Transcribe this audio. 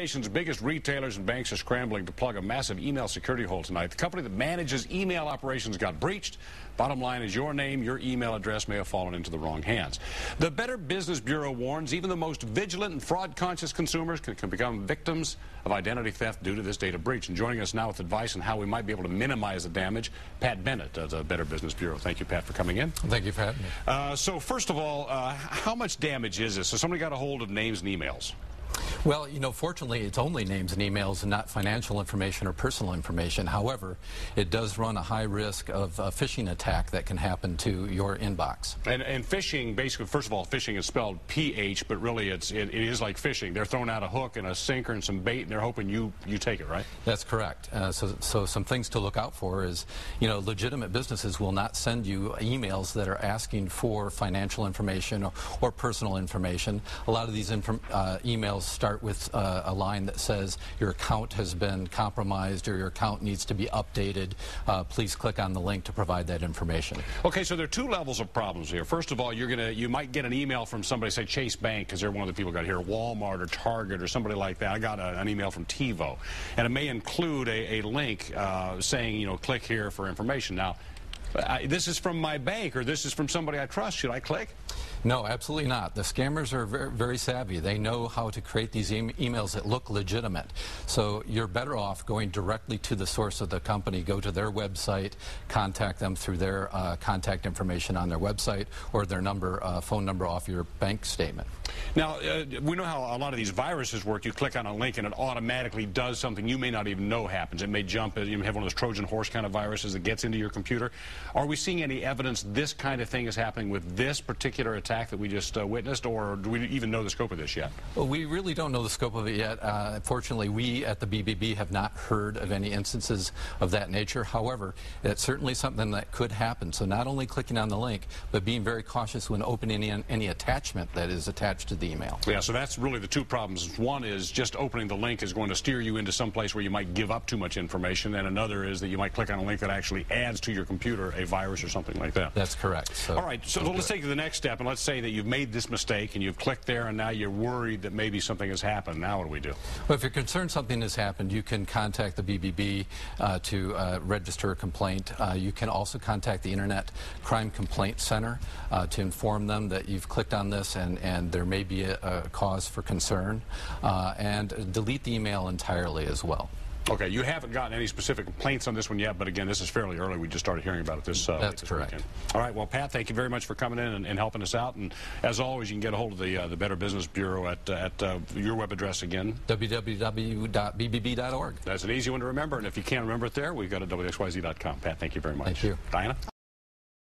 Nation's biggest retailers and banks are scrambling to plug a massive email security hole tonight. The company that manages email operations got breached. Bottom line is your name, your email address may have fallen into the wrong hands. The Better Business Bureau warns even the most vigilant and fraud-conscious consumers can become victims of identity theft due to this data breach. And joining us now with advice on how we might be able to minimize the damage, Pat Bennett of the Better Business Bureau. Thank you, Pat, for coming in. Thank you for having me. So first of all, how much damage is this? So somebody got a hold of names and emails. Well, you know, fortunately, it's only names and emails and not financial information or personal information. However, it does run a high risk of a phishing attack that can happen to your inbox. And phishing, basically, first of all, phishing is spelled P-H, but really it is like fishing. They're throwing out a hook and a sinker and some bait, and they're hoping you take it, right? That's correct. So some things to look out for is, you know, legitimate businesses will not send you emails that are asking for financial information or personal information. A lot of these emails start with a line that says your account has been compromised or your account needs to be updated. Please click on the link to provide that information. Okay, so there are two levels of problems here. First of all, you might get an email from somebody, say Chase Bank, because they're one of the people got here, Walmart or Target or somebody like that. I got an email from TiVo, and it may include a link saying, you know, click here for information. Now, this is from my bank or this is from somebody I trust. Should I click? No, absolutely not. The scammers are very, very savvy. They know how to create these emails that look legitimate. So you're better off going directly to the source of the company. Go to their website, contact them through their contact information on their website or their phone number off your bank statement. Now, we know how a lot of these viruses work. You click on a link and it automatically does something you may not even know happens. It may jump, you may have one of those Trojan horse kind of viruses that gets into your computer. Are we seeing any evidence this kind of thing is happening with this particular attack that we just witnessed, or do we even know the scope of this yet? Well, we really don't know the scope of it yet. Fortunately, we at the BBB have not heard of any instances of that nature. However, it's certainly something that could happen. So not only clicking on the link, but being very cautious when opening any attachment that is attached to the email. Yeah, so that's really the two problems. One is just opening the link is going to steer you into some place where you might give up too much information, and another is that you might click on a link that actually adds to your computer a virus or something like that. That's correct. So, all right, so let's take the next step, and let's say that you've made this mistake and you've clicked there and now you're worried that maybe something has happened. Now what do we do? Well, if you're concerned something has happened, you can contact the BBB to register a complaint. You can also contact the Internet Crime Complaint Center to inform them that you've clicked on this and there may be a cause for concern, and delete the email entirely as well. Okay, you haven't gotten any specific complaints on this one yet, but again, this is fairly early. We just started hearing about it this That's correct. weekend. All right, well, Pat, thank you very much for coming in and helping us out. And as always, you can get a hold of the Better Business Bureau at your web address again. www.bbb.org. That's an easy one to remember, and if you can't remember it there, we've got it at WXYZ.com. Pat, thank you very much. Thank you. Diana?